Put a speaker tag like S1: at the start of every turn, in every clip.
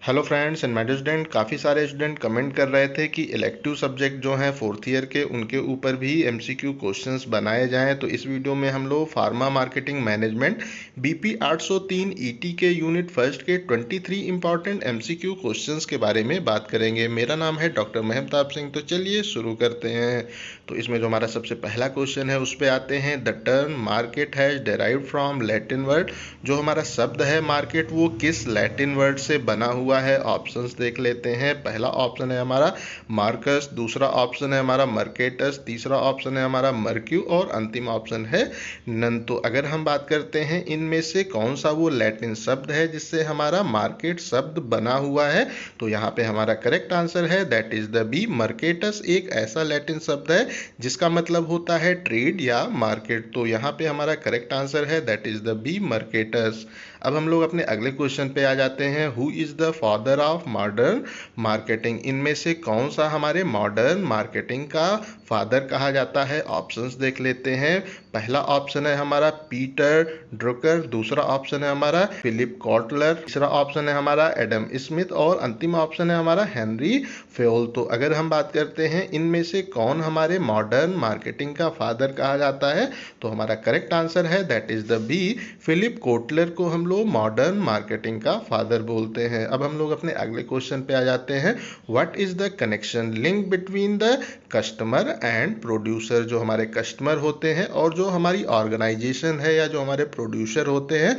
S1: Hello friends and मेडियो student, काफ़ी सारे student comment कर रहे थे कि इलेक्टिव सब्जेक्ट जो हैं फोर्थ ईयर के उनके ऊपर भी एमसीक्यू क्वेश्चंस बनाए जाएं। तो इस वीडियो में हम लोग pharma marketing management BP 803 ET के यूनिट फर्स्ट के 23 इंपॉर्टेंट एमसीक्यू क्वेश्चंस के बारे में बात करेंगे। मेरा नाम है डॉक्टर महताब सिंह। तो चलिए शुरू करते हैं। तो इसमें जो हमारा सबसे पहला क्वेश्चन है उस पर आते हैं। The term market has derived from Latin word. जो हमारा शब्द है मार्केट वो किस लैटिन वर्ड से बना हुआ है। ऑप्शंस देख लेते हैं। पहला ऑप्शन है हमारा मार्कस, दूसरा ऑप्शन है हमारा मर्केटस, तीसरा ऑप्शन है हमारा मर्क्यू और अंतिम ऑप्शन है नन। तो अगर हम बात करते हैं इनमें से कौन सा वो लैटिन शब्द है जिससे हमारा मार्केट शब्द बना हुआ है, तो यहाँ पे हमारा करेक्ट आंसर है दैट इज द बी मर्केटस। एक ऐसा लैटिन शब्द है जिसका मतलब होता है ट्रेड या मार्केट। तो यहाँ पे हमारा करेक्ट आंसर है दैट इज द बी मर्केटस। अब हम लोग अपने अगले क्वेश्चन पे आ जाते हैं। Who is the father of modern marketing. इनमें से कौन सा हमारे मॉडर्न मार्केटिंग का फादर कहा जाता है। ऑप्शंस देख लेते हैं। पहला ऑप्शन है हमारा पीटर ड्रुकर, दूसरा ऑप्शन है हमारा फिलिप कॉटलर, तीसरा ऑप्शन है हमारा एडम स्मिथ और अंतिम ऑप्शन है हमारा हेनरी फेयोल। तो अगर हम बात करते हैं इनमें से कौन हमारे मॉडर्न मार्केटिंग का फादर कहा जाता है, तो हमारा करेक्ट आंसर है that is the B Philip Kotler को हम लोग मॉडर्न मार्केटिंग का फादर बोलते हैं। अब हम लोग अपने अगले क्वेश्चन पे आ जाते हैं। What is the connection link between the customer and producer. जो हमारे कस्टमर होते हैं और जो हमारी ऑर्गेनाइजेशन है या जो हमारे प्रोड्यूसर होते हैं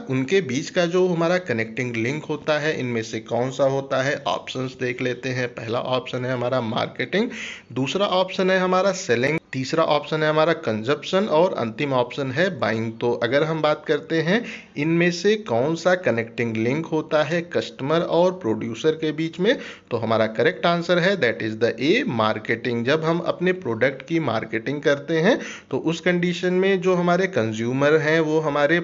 S1: उनके बीच का जो हमारा कनेक्टिंग लिंक होता है इनमें से कौन सा होता है। ऑप्शंस देख लेते हैं। पहला ऑप्शन है हमारा मार्केटिंग, दूसरा ऑप्शन है हमारा सेलिंग, तीसरा ऑप्शन है हमारा कंजप्शन और अंतिम ऑप्शन है बाइंग। तो अगर हम बात करते हैं इनमें से कौन सा कनेक्टिंग लिंक होता है कस्टमर और प्रोड्यूसर के बीच में, तो हमारा करेक्ट आंसर है that is the A marketing. जब हम अपने प्रोडक्ट की मार्केटिंग करते हैं तो उस कंडीशन में जो हमारे कंज्यूमर हैं वो हमारे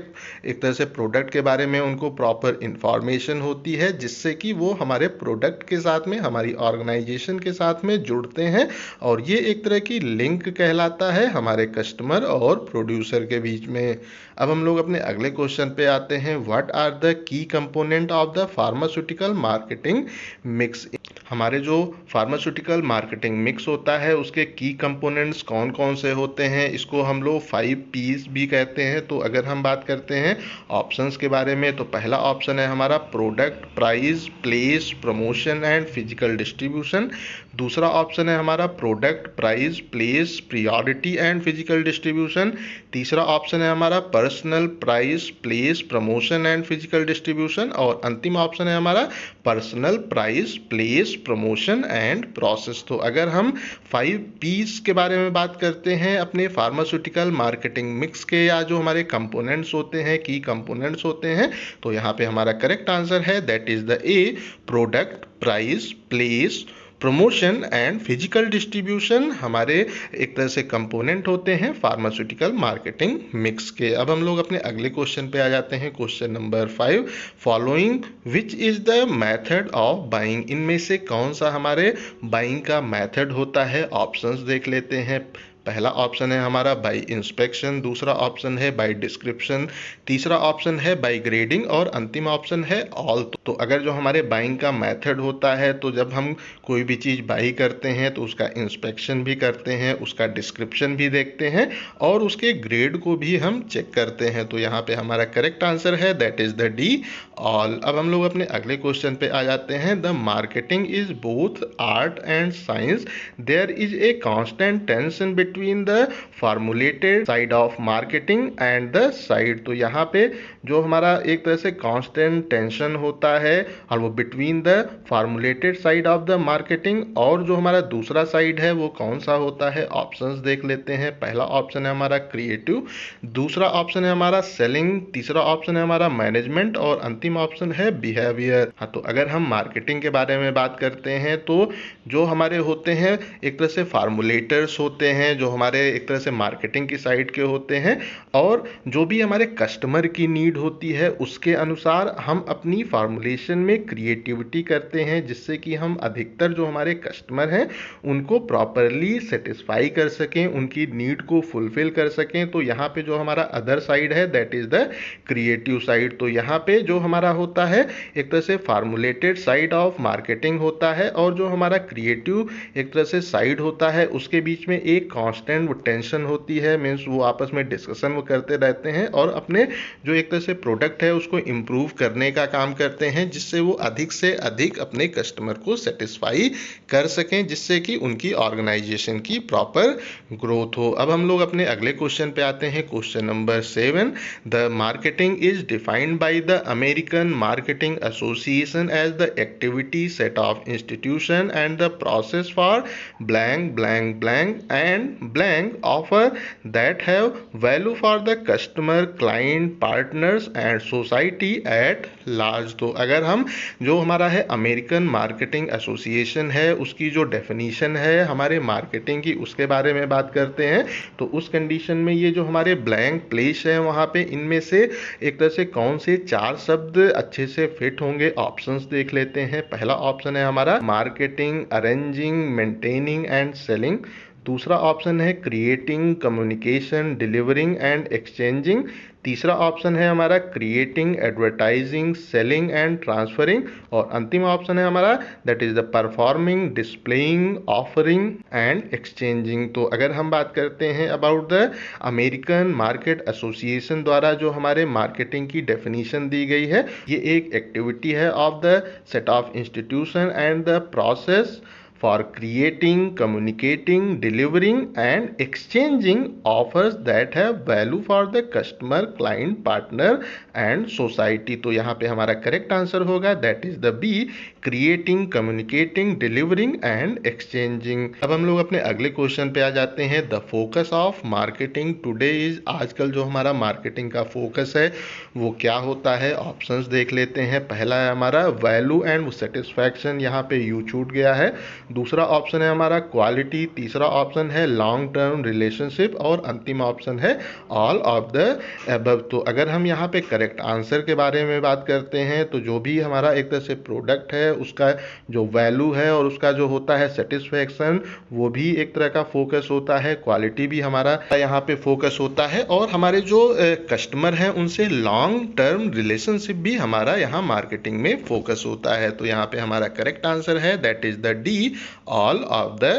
S1: एक तरह से प्रोडक्ट के बारे में उनको प्रॉपर इंफॉर्मेशन होती है जिससे कि वो हमारे प्रोडक्ट के साथ में हमारी ऑर्गेनाइजेशन के साथ में जुड़ते हैं और ये एक तरह की लिंक कहलाता है हमारे कस्टमर और प्रोड्यूसर के बीच में। अब हम लोग अपने अगले क्वेश्चन पे आते हैं। What are the key component of the pharmaceutical marketing mix. हमारे जो फार्मास्यूटिकल मार्केटिंग मिक्स होता है उसके की कंपोनेंट्स कौन कौन से होते हैं, इसको हम लोग 5 पीस भी कहते हैं। तो अगर हम बात करते हैं ऑप्शंस के बारे में, तो पहला ऑप्शन है हमारा product, price, place, promotion and physical distribution, दूसरा ऑप्शन है हमारा product, price, place, priority and physical distribution, तीसरा ऑप्शन है हमारा personal, price, place, promotion and physical distribution और अंतिम ऑप्शन है हमारा personal, price, place, promotion and process. तो अगर हम 5 पीस के बारे में बात करते हैं अपने फार्मास्यूटिकल मार्केटिंग मिक्स के या जो हमारे कंपोनेंट्स होते हैं की कंपोनेंट्स होते हैं, तो यहाँ पे हमारा करेक्ट आंसर है that is the A product, price, place, promotion and physical distribution हमारे एक तरह से कंपोनेंट होते हैं फार्मास्यूटिकल मार्केटिंग मिक्स के। अब हम लोग अपने अगले क्वेश्चन पे आ जाते हैं। Question number 5, following which is the method of buying. इनमें से कौन सा हमारे बाइंग का मेथड होता है। ऑप्शंस देख लेते हैं। पहला ऑप्शन है हमारा बाय इंस्पेक्शन, दूसरा ऑप्शन है बाय डिस्क्रिप्शन, तीसरा ऑप्शन है बाय ग्रेडिंग और अंतिम ऑप्शन है ऑल। तो अगर जो हमारे बाइंग का मेथड होता है तो जब हम कोई भी चीज़ बाई करते हैं तो उसका इंस्पेक्शन भी करते हैं, उसका डिस्क्रिप्शन भी देखते हैं और उसके ग्रेड को भी हम चेक करते हैं। तो यहाँ पे हमारा करेक्ट आंसर है that is the D all. अब हम लोग अपने अगले क्वेश्चन पे आ जाते हैं। The marketing is both art and science, there is a constant tension between the formulated side of marketing and the side. तो यहाँ पे जो हमारा एक तरह से कांस्टेंट टेंशन होता है और वो between the formulated side of the marketing और जो हमारा दूसरा साइड है वो कौन सा होता है। ऑप्शंस देख लेते हैं। पहला ऑप्शन है हमारा क्रिएटिव, दूसरा ऑप्शन है हमारा सेलिंग, तीसरा ऑप्शन है हमारा मैनेजमेंट और अंतिम ऑप्शन है बिहेवियर। हाँ, तो अगर हम मार्केटिंग के बारे में बात करते हैं तो जो हमारे होते हैं एक तरह से फार्मुलेटर्स होते हैं जो जो हमारे एक तरह से मार्केटिंग की साइड के होते हैं, और जो भी हमारे कस्टमर की नीड होती है उसके अनुसार हम अपनी फार्मूलेशन में क्रिएटिविटी करते हैं, जिससे कि हम अधिकतर जो हमारे कस्टमर हैं उनको प्रॉपरली सेटिस्फाई कर सकें, उनकी नीड को फुलफिल कर सकें। तो यहाँ पे जो हमारा अदर साइड है that is the creative side. तो यहाँ पे जो हमारा होता है एक तरह से फार्मूलेटेड साइड ऑफ मार्केटिंग होता है, और जो हमारा क्रिएटिव एक तरह से साइड होता है उसके बीच में एक कांस्टेंट टेंशन होती है, मीन्स वो आपस में डिस्कशन वो करते रहते हैं और अपने जो एक तरह से प्रोडक्ट है उसको इम्प्रूव करने का काम करते हैं, जिससे वो अधिक से अधिक अपने कस्टमर को सेटिस्फाई कर सकें, जिससे कि उनकी ऑर्गेनाइजेशन की प्रॉपर ग्रोथ हो। अब हम लोग अपने अगले क्वेश्चन पे आते हैं, question number 7। The marketing is defined by the American marketing association as the activity set of institution and the process for blank blank blank and blank offer that have value for the customer, client, partners and society at large. तो अगर हम जो हमारा है American marketing association है उसकी जो definition है हमारे मार्केटिंग की उसके बारे में बात करते हैं, तो उस कंडीशन में ये जो हमारे ब्लैंक प्लेस है वहाँ पे इनमें से एक तरह से कौन से 4 शब्द अच्छे से फिट होंगे, ऑप्शंस देख लेते हैं। पहला ऑप्शन है हमारा marketing, arranging, maintaining and selling. दूसरा ऑप्शन है creating, communication, delivering and exchanging. तीसरा ऑप्शन है हमारा creating, advertising, selling and transferring. और अंतिम ऑप्शन है हमारा that is the performing, displaying, offering and exchanging. तो अगर हम बात करते हैं about the American market association द्वारा जो हमारे मार्केटिंग की डेफिनीशन दी गई है, ये एक एक्टिविटी है of the set of institution and the process for creating, communicating, delivering and exchanging offers that have value for the customer, client, partner and society। तो यहाँ पे हमारा करेक्ट आंसर होगा that is the B, creating, communicating, delivering and exchanging. अब हम लोग अपने अगले क्वेश्चन पे आ जाते हैं। The focus of marketing today is, आजकल जो हमारा मार्केटिंग का फोकस है वो क्या होता है, ऑप्शंस देख लेते हैं। पहला है हमारा वैल्यू एंड सेटिस्फैक्शन, यहाँ पे यू छूट गया है। दूसरा ऑप्शन है हमारा क्वालिटी। तीसरा ऑप्शन है लॉन्ग टर्म रिलेशनशिप। और अंतिम ऑप्शन है ऑल ऑफ द अबव। तो अगर हम यहाँ पे करेक्ट आंसर के बारे में बात करते हैं तो जो भी हमारा एक तरह से प्रोडक्ट है उसका जो वैल्यू है और उसका जो होता है सेटिस्फैक्शन वो भी एक तरह का फोकस होता है, क्वालिटी भी हमारा यहाँ पे फोकस होता है, और हमारे जो कस्टमर हैं उनसे लॉन्ग टर्म रिलेशनशिप भी हमारा यहाँ मार्केटिंग में फोकस होता है। तो यहाँ पे हमारा करेक्ट आंसर है that is the D, all of the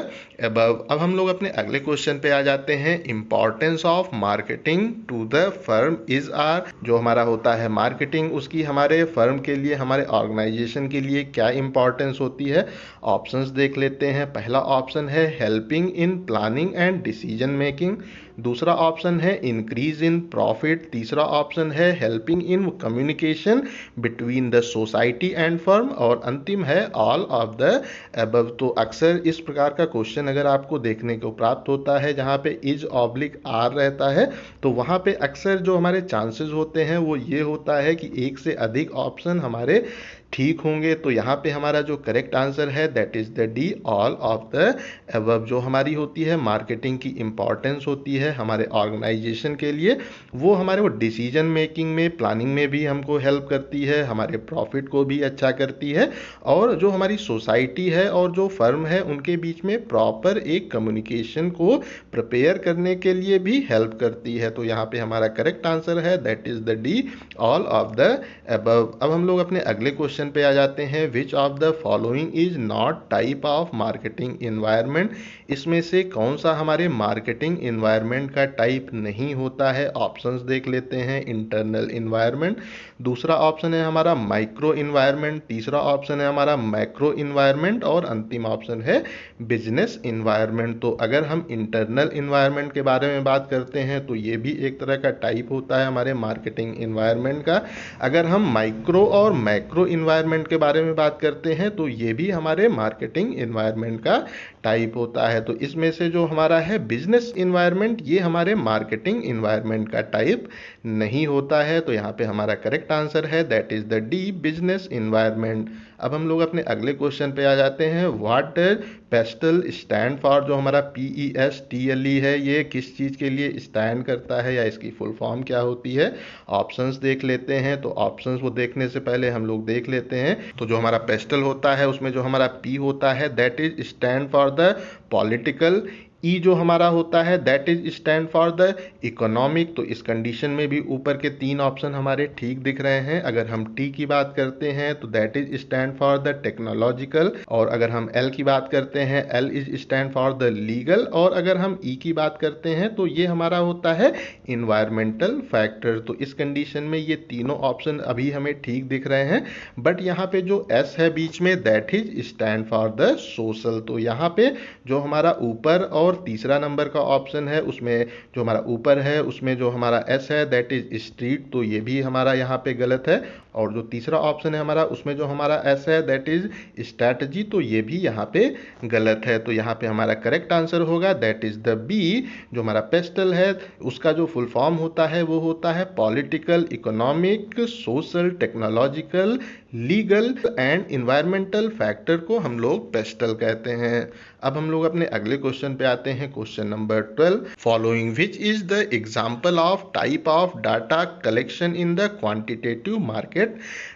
S1: above. अब हम लोग अपने अगले क्वेश्चन पे आ जाते हैं। Importance of marketing to the firm is are, जो हमारा होता है मार्केटिंग उसकी हमारे फर्म के लिए, हमारे ऑर्गेनाइजेशन के लिए क्या इंपॉर्टेंस होती है, ऑप्शंस देख लेते हैं। पहला ऑप्शन है helping in planning and decision making. दूसरा ऑप्शन है इंक्रीज इन प्रॉफिट। तीसरा ऑप्शन है helping in communication between the society and firm. और अंतिम है ऑल ऑफ द अबव। तो अक्सर इस प्रकार का क्वेश्चन अगर आपको देखने को प्राप्त होता है जहाँ पे इज ऑब्लिक आर रहता है, तो वहाँ पे अक्सर जो हमारे चांसेस होते हैं वो ये होता है कि एक से अधिक ऑप्शन हमारे ठीक होंगे। तो यहाँ पे हमारा जो करेक्ट आंसर है that is the D, all of the above. जो हमारी होती है मार्केटिंग की इंपॉर्टेंस होती है हमारे ऑर्गेनाइजेशन के लिए, वो हमारे वो डिसीजन मेकिंग में, प्लानिंग में भी हमको हेल्प करती है, हमारे प्रॉफिट को भी अच्छा करती है, और जो हमारी सोसाइटी है और जो फर्म है उनके बीच में प्रॉपर एक कम्युनिकेशन को प्रिपेयर करने के लिए भी हेल्प करती है। तो यहाँ पे हमारा करेक्ट आंसर है that is the D, all of the above. अब हम लोग अपने अगले क्वेश्चन पे आ जाते हैं। विच of the following is not type of marketing environment, इसमें से कौन सा हमारे मार्केटिंग इन्वायरमेंट का टाइप नहीं होता है, ऑप्शंस देख लेते हैं। इंटरनल इन्वायरमेंट, दूसरा ऑप्शन है हमारा माइक्रो इन्वायरमेंट, तीसरा ऑप्शन है हमारा मैक्रो इन्वायरमेंट, और अंतिम ऑप्शन है बिजनेस इन्वायरमेंट। तो अगर हम इंटरनल इन्वायरमेंट के बारे में बात करते हैं तो ये भी एक तरह का टाइप होता है हमारे मार्केटिंग इन्वायरमेंट का। अगर हम माइक्रो और मैक्रो इन्वायरमेंट के बारे में बात करते हैं तो ये भी हमारे मार्केटिंग इन्वायरमेंट का टाइप होता है। तो इसमें से जो हमारा है बिजनेस इन्वायरमेंट, ये हमारे मार्केटिंग इन्वायरमेंट का टाइप नहीं होता है। तो यहाँ पे हमारा करेक्ट आंसर है that is the D, business environment. अब हम लोग अपने अगले क्वेश्चन पे आ जाते हैं। What does pastel stand for? जो हमारा PESTLE है, ये किस चीज़ के लिए स्टैंड करता है या इसकी फुल फॉर्म क्या होती है? ऑप्शंस देख लेते हैं। तो ऑप्शंस को देखने से पहले हम लोग देख लेते हैं। तो जो हमारा पेस्टल होता है उसमें जो हमारा P होता है that is stand for the political. E जो हमारा होता है that is stand for the economic. तो इस कंडीशन में भी ऊपर के 3 ऑप्शन हमारे ठीक दिख रहे हैं। अगर हम टी की बात करते हैं तो that is stand for the technological, और अगर हम एल की बात करते हैं L is stand for the legal, और अगर हम ई की बात करते हैं तो ये हमारा होता है इन्वायरमेंटल फैक्टर। तो इस कंडीशन में ये तीनों ऑप्शन अभी हमें ठीक दिख रहे हैं। बट यहाँ पे जो एस है बीच में that is stand for the social. तो यहाँ पे जो हमारा ऊपर और तीसरा नंबर का ऑप्शन है उसमें जो हमारा ऊपर है उसमें जो हमारा एस है दैट इज स्ट्रीट, तो ये भी हमारा यहाँ पे गलत है। और जो तीसरा ऑप्शन है हमारा उसमें जो हमारा एस है दैट इज स्ट्रैटेजी, तो ये भी यहाँ पे गलत है। तो यहाँ पे हमारा करेक्ट आंसर होगा दैट इज द बी। जो हमारा पेस्टल है उसका जो फुल फॉर्म होता है वो होता है political, economic, social, technological, legal and environmental factor को हम लोग पेस्टल कहते हैं। अब हम लोग अपने अगले क्वेश्चन पे आते हैं। Question number 12, following which is the example of type of data collection in the quantitative market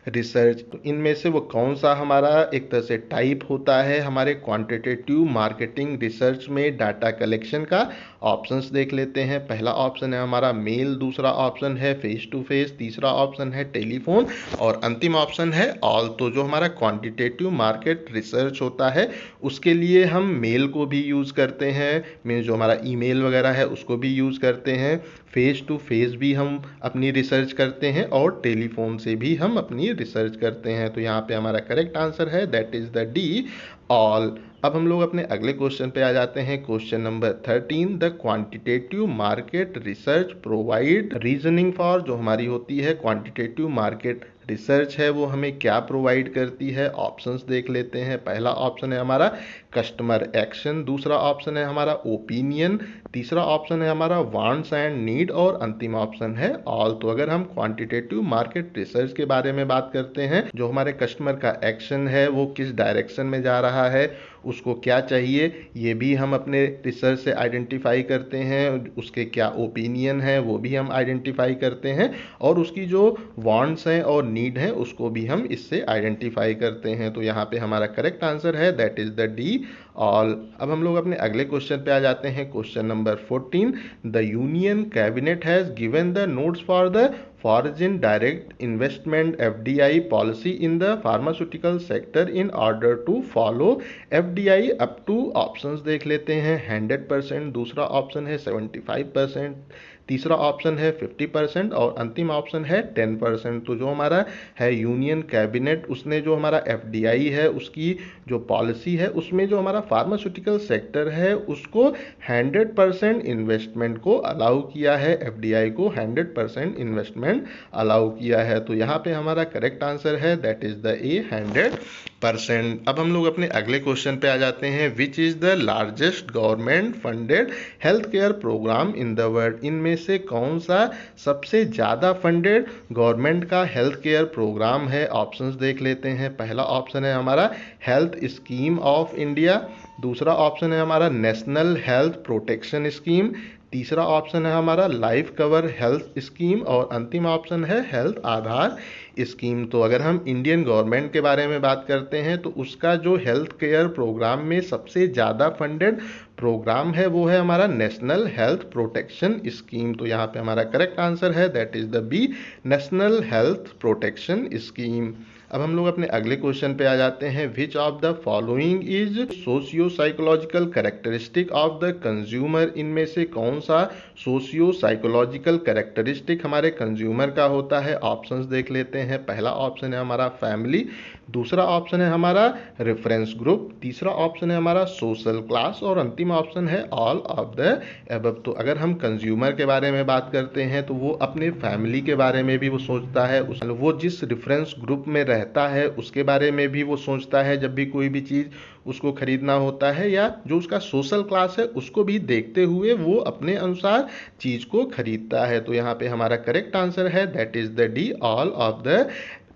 S1: research? तो इनमें से वो कौन सा हमारा एक तरह से टाइप होता है हमारे क्वांटिटेटिव मार्केटिंग रिसर्च में डाटा कलेक्शन का? ऑप्शंस देख लेते हैं। पहला ऑप्शन है हमारा मेल, दूसरा ऑप्शन है फेस टू फेस, तीसरा ऑप्शन है टेलीफोन, और अंतिम ऑप्शन है ऑल। तो जो हमारा क्वांटिटेटिव मार्केट रिसर्च होता है उसके लिए हम मेल को भी यूज़ करते हैं, मीन्स जो हमारा ईमेल वगैरह है उसको भी यूज़ करते हैं, फेस टू फेस भी हम अपनी रिसर्च करते हैं, और टेलीफोन से भी हम अपनी रिसर्च करते हैं। तो यहाँ पे हमारा करेक्ट आंसर है that is the D, all. अब हम लोग अपने अगले क्वेश्चन पे आ जाते हैं। Question number 13, the quantitative market research provide reasoning for? जो हमारी होती है क्वांटिटेटिव मार्केट रिसर्च है वो हमें क्या प्रोवाइड करती है? ऑप्शंस देख लेते हैं। पहला ऑप्शन है हमारा कस्टमर एक्शन, दूसरा ऑप्शन है हमारा ओपिनियन, तीसरा ऑप्शन है हमारा वांट्स एंड नीड, और अंतिम ऑप्शन है ऑल। तो अगर हम क्वांटिटेटिव मार्केट रिसर्च के बारे में बात करते हैं, जो हमारे कस्टमर का एक्शन है वो किस डायरेक्शन में जा रहा है, उसको क्या चाहिए, ये भी हम अपने रिसर्च से आइडेंटिफाई करते हैं। उसके क्या ओपिनियन है वो भी हम आइडेंटिफाई करते हैं, और उसकी जो वांट्स हैं और नीड है उसको भी हम इससे आइडेंटिफाई करते हैं। तो यहाँ पे हमारा करेक्ट आंसर है that is the D, all. अब हम लोग अपने अगले क्वेश्चन पे आ जाते हैं। Question number 14, the union cabinet has given the notes for the foreign direct investment FDI policy in the pharmaceutical sector in order to follow FDI up to options देख लेते हैं। 100%, दूसरा ऑप्शन है 75%, तीसरा ऑप्शन है 50%, और अंतिम ऑप्शन है 10%। तो जो हमारा है यूनियन कैबिनेट उसने जो हमारा FDI है उसकी जो पॉलिसी है उसमें जो हमारा फार्मास्यूटिकल सेक्टर है उसको 100% इन्वेस्टमेंट को अलाउ किया है, FDI को 100% इन्वेस्टमेंट अलाउ किया है। तो यहाँ पे हमारा करेक्ट आंसर है दैट इज द ए, 100%। अब हम लोग अपने अगले क्वेश्चन पे आ जाते हैं। Which is the largest government funded health care program in the world? इनमें से कौन सा सबसे ज़्यादा फंडेड गवर्नमेंट का हेल्थ केयर प्रोग्राम है? ऑप्शंस देख लेते हैं। पहला ऑप्शन है हमारा हेल्थ स्कीम ऑफ इंडिया, दूसरा ऑप्शन है हमारा नेशनल हेल्थ प्रोटेक्शन स्कीम, तीसरा ऑप्शन है हमारा लाइफ कवर हेल्थ स्कीम, और अंतिम ऑप्शन है हेल्थ आधार स्कीम। तो अगर हम इंडियन गवर्नमेंट के बारे में बात करते हैं तो उसका जो हेल्थ केयर प्रोग्राम में सबसे ज़्यादा फंडेड प्रोग्राम है वो है हमारा नेशनल हेल्थ प्रोटेक्शन स्कीम। तो यहाँ पे हमारा करेक्ट आंसर है that is the B, national health protection scheme. अब हम लोग अपने अगले क्वेश्चन पे आ जाते हैं। विच of the following is socio psychological characteristic of the consumer? इनमें से कौन सा सोशियो साइकोलॉजिकल कैरेक्टरिस्टिक हमारे कंज्यूमर का होता है? ऑप्शंस देख लेते हैं। पहला ऑप्शन है हमारा फैमिली, दूसरा ऑप्शन है हमारा रेफरेंस ग्रुप, तीसरा ऑप्शन है हमारा सोशल क्लास, और अंतिम ऑप्शन है ऑल ऑफ द एबव। तो अगर हम कंज्यूमर के बारे में बात करते हैं तो वो अपने फैमिली के बारे में भी वो सोचता है, वो जिस रेफरेंस ग्रुप में रहता है उसके बारे में भी वो सोचता है जब भी कोई भी चीज़ उसको खरीदना होता है, या जो उसका सोशल क्लास है उसको भी देखते हुए वो अपने अनुसार चीज़ को खरीदता है। तो यहाँ पे हमारा करेक्ट आंसर है that is the D, all of the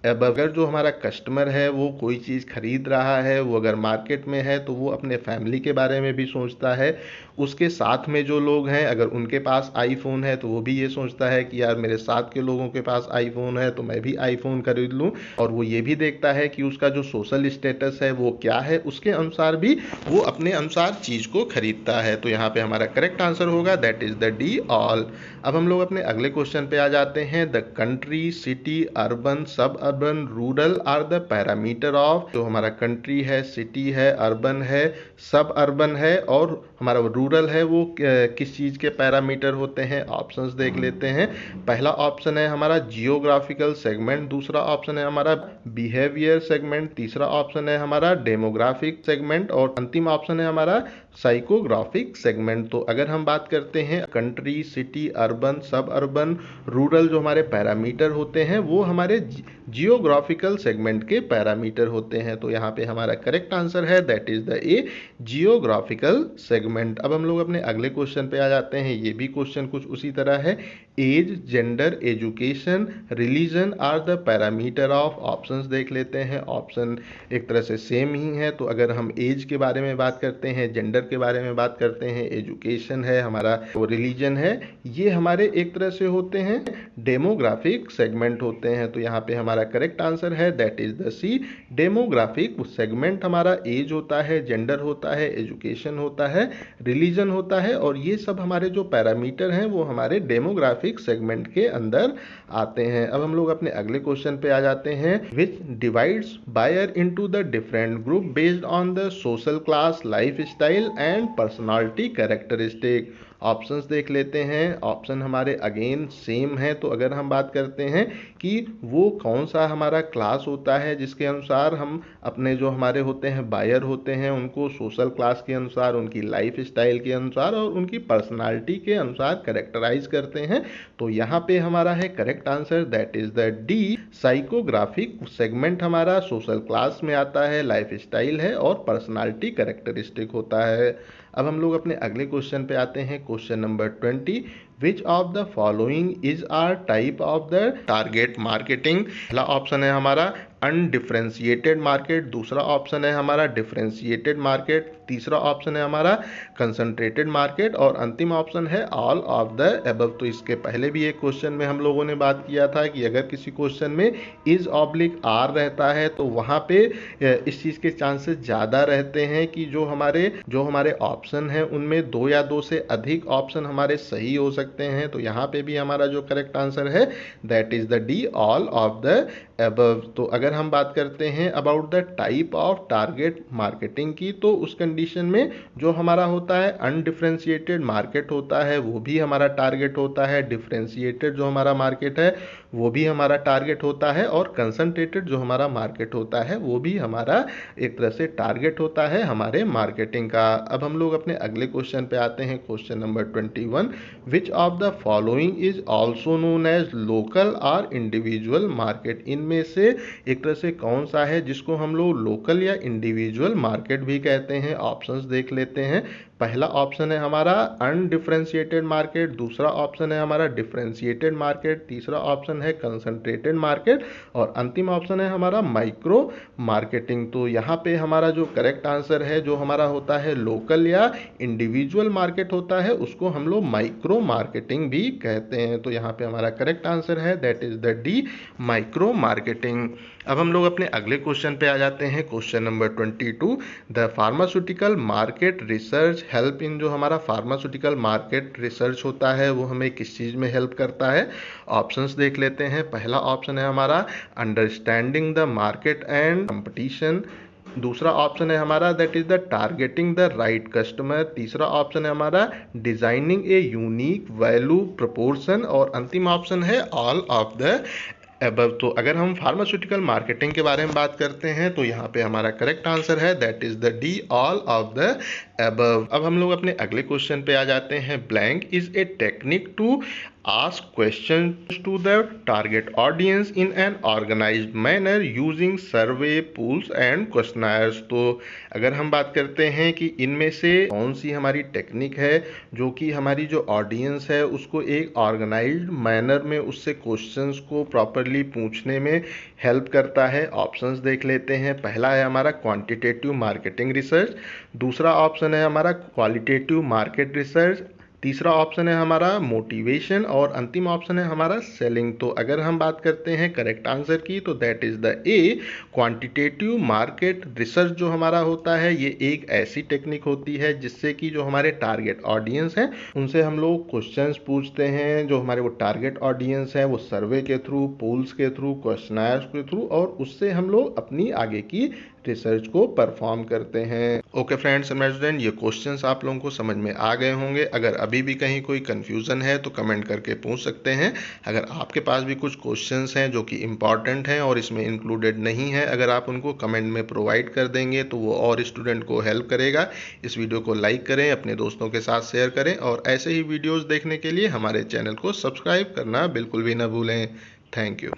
S1: अब अगर जो हमारा कस्टमर है वो कोई चीज़ खरीद रहा है, वो अगर मार्केट में है तो वो अपने फैमिली के बारे में भी सोचता है। उसके साथ में जो लोग हैं अगर उनके पास आईफोन है तो वो भी ये सोचता है कि यार मेरे साथ के लोगों के पास आईफोन है तो मैं भी आईफोन खरीद लूँ। और वो ये भी देखता है कि उसका जो सोशल स्टेटस है वो क्या है, उसके अनुसार भी वो अपने अनुसार चीज़ को खरीदता है। तो यहाँ पे हमारा करेक्ट आंसर होगा that is the D, all. अब हम लोग अपने अगले क्वेश्चन पे आ जाते हैं। The country, city, urban, suburban, rural are the parameter of. जो हमारा कंट्री है, सिटी है, अर्बन है, सब अर्बन है और हमारा रूरल है, वो किस चीज़ के पैरामीटर होते हैं? ऑप्शंस देख लेते हैं। पहला ऑप्शन है हमारा जियोग्राफिकल सेगमेंट, दूसरा ऑप्शन है हमारा बिहेवियर सेगमेंट, तीसरा ऑप्शन है हमारा डेमोग्राफिक सेगमेंट और अंतिम ऑप्शन है हमारा साइकोग्राफिक सेगमेंट। तो अगर हम बात करते हैं country, city, urban, suburban, rural, जो हमारे पैरामीटर होते हैं वो हमारे जियोग्राफिकल सेगमेंट के पैरामीटर होते हैं। तो यहाँ पे हमारा करेक्ट आंसर है that is the A, geographical segment. अब हम लोग अपने अगले क्वेश्चन पे आ जाते हैं। ये भी क्वेश्चन कुछ उसी तरह है। Age, gender, education, religion are the parameter of. Options देख लेते हैं। ऑप्शन एक तरह से सेम ही है। तो अगर हम एज के बारे में बात करते हैं, जेंडर के बारे में बात करते हैं, एजुकेशन है हमारा, वो रिलीजन है, ये हमारे एक तरह से होते हैं डेमोग्राफिक सेगमेंट होते हैं। तो यहाँ पे हमारा करेक्ट आंसर है that is the C, demographic segment. हमारा एज होता है, जेंडर होता है, एजुकेशन होता है, रिलीजन होता है और ये सब हमारे जो पैरामीटर हैं वो हमारे डेमोग्राफिक सेगमेंट के अंदर आते हैं। अब हम लोग अपने अगले क्वेश्चन पे आ जाते हैं। Which divides buyer into the different group based on the social class, life style and personality characteristic. Options देख लेते हैं। ऑप्शन हमारे अगेन सेम है। तो अगर हम बात करते हैं कि वो कौन सा हमारा क्लास होता है जिसके अनुसार हम अपने जो हमारे होते हैं बायर होते हैं उनको सोशल क्लास के अनुसार, उनकी लाइफ स्टाइल के अनुसार और उनकी पर्सनालिटी के अनुसार करेक्टराइज करते हैं, तो यहाँ पे हमारा है correct answer that is the D, psychographic segment हमारा सोशल क्लास में आता है, लाइफ स्टाइल है और पर्सनालिटी करेक्टरिस्टिक होता है। अब हम लोग अपने अगले क्वेश्चन पे आते हैं। Question number 20, which of the following is are type of the target marketing. पहला ऑप्शन है हमारा अनडिफ्रेंशिएटेड मार्केट, दूसरा ऑप्शन है हमारा डिफ्रेंशिएटेड मार्केट, तीसरा ऑप्शन है हमारा कंसंट्रेटेड मार्केट और अंतिम ऑप्शन है ऑल ऑफ द अबव। तो इसके पहले भी एक क्वेश्चन में हम लोगों ने बात किया था कि अगर किसी क्वेश्चन में इज ऑब्लिक आर रहता है तो वहाँ पे इस चीज़ के चांसेस ज़्यादा रहते हैं कि जो हमारे ऑप्शन हैं उनमें दो या दो से अधिक ऑप्शन हमारे सही हो सकते हैं। तो यहाँ पे भी हमारा जो करेक्ट आंसर है that is the D, all of the above. तो अगर हम बात करते हैं about the type of target marketing की, तो उस कंडीशन में जो हमारा होता है अनडिफ्रेंशिएटेड मार्केट होता है वो भी हमारा टारगेट होता है, डिफ्रेंशिएटेड जो हमारा मार्केट है वो भी हमारा टारगेट होता है और कंसंट्रेटेड जो हमारा मार्केट होता है वो भी हमारा एक तरह से टारगेट होता है हमारे मार्केटिंग का। अब हम लोग अपने अगले क्वेश्चन पे आते हैं। Question number 21, which of the following is also known as local और इंडिविजुअल मार्केट। इनमें से एक तरह से कौन सा है जिसको हम लोग लोकल या इंडिविजुअल मार्केट भी कहते हैं? ऑप्शंस देख लेते हैं। पहला ऑप्शन है हमारा अनडिफ्रेंशिएटेड मार्केट, दूसरा ऑप्शन है हमारा डिफ्रेंशिएटेड मार्केट, तीसरा ऑप्शन है कंसंट्रेटेड मार्केट और अंतिम ऑप्शन है हमारा माइक्रो मार्केटिंग। तो यहाँ पे हमारा जो करेक्ट आंसर है जो हमारा होता है लोकल या इंडिविजुअल मार्केट होता है उसको हम लोग माइक्रो मार्केटिंग भी कहते हैं। तो यहाँ पे हमारा करेक्ट आंसर है that is the D, micro marketing. अब हम लोग अपने अगले क्वेश्चन पे आ जाते हैं। Question number 22, the pharmaceutical market research help in. जो हमारा फार्मास्यूटिकल मार्केट रिसर्च होता है वो हमें किस चीज़ में हेल्प करता है? ऑप्शंस देख लेते हैं। पहला ऑप्शन है हमारा understanding the market and competition, दूसरा ऑप्शन है हमारा that is the targeting the right customer, तीसरा ऑप्शन है हमारा designing a unique value proportion और अंतिम ऑप्शन है ऑल ऑफ द अबव। तो अगर हम फार्मास्यूटिकल मार्केटिंग के बारे में बात करते हैं तो यहाँ पे हमारा करेक्ट आंसर है that is the D, all of the above। अब हम लोग अपने अगले क्वेश्चन पे आ जाते हैं। Blank is a technique to ask questions to the target audience in an organized manner using survey polls and questionnaires। तो अगर हम बात करते हैं कि इनमें से कौन सी हमारी टेक्निक है जो कि हमारी जो ऑडियंस है उसको एक ऑर्गेनाइज्ड मैनर में उससे क्वेश्चंस को प्रॉपरली पूछने में हेल्प करता है। ऑप्शंस देख लेते हैं। पहला है हमारा क्वांटिटेटिव मार्केटिंग रिसर्च, दूसरा ऑप्शन है हमारा क्वालिटेटिव मार्केट रिसर्च, तीसरा ऑप्शन है हमारा मोटिवेशन और अंतिम ऑप्शन है हमारा सेलिंग। तो अगर हम बात करते हैं करेक्ट आंसर की तो that is the A, quantitative market research जो हमारा होता है ये एक ऐसी टेक्निक होती है जिससे कि जो हमारे टारगेट ऑडियंस हैं उनसे हम लोग क्वेश्चंस पूछते हैं। जो हमारे वो टारगेट ऑडियंस है वो सर्वे के थ्रू, पोल्स के थ्रू, क्वेश्चनर्स के थ्रू और उससे हम लोग अपनी आगे की रिसर्च को परफॉर्म करते हैं। ओके फ्रेंड्स एंड स्टूडेंट, ये क्वेश्चंस आप लोगों को समझ में आ गए होंगे। अगर अभी भी कहीं कोई कंफ्यूजन है तो कमेंट करके पूछ सकते हैं। अगर आपके पास भी कुछ क्वेश्चंस हैं जो कि इंपॉर्टेंट हैं और इसमें इंक्लूडेड नहीं है, अगर आप उनको कमेंट में प्रोवाइड कर देंगे तो वो और स्टूडेंट को हेल्प करेगा। इस वीडियो को लाइक करें, अपने दोस्तों के साथ शेयर करें और ऐसे ही वीडियोज़ देखने के लिए हमारे चैनल को सब्सक्राइब करना बिल्कुल भी ना भूलें। Thank you.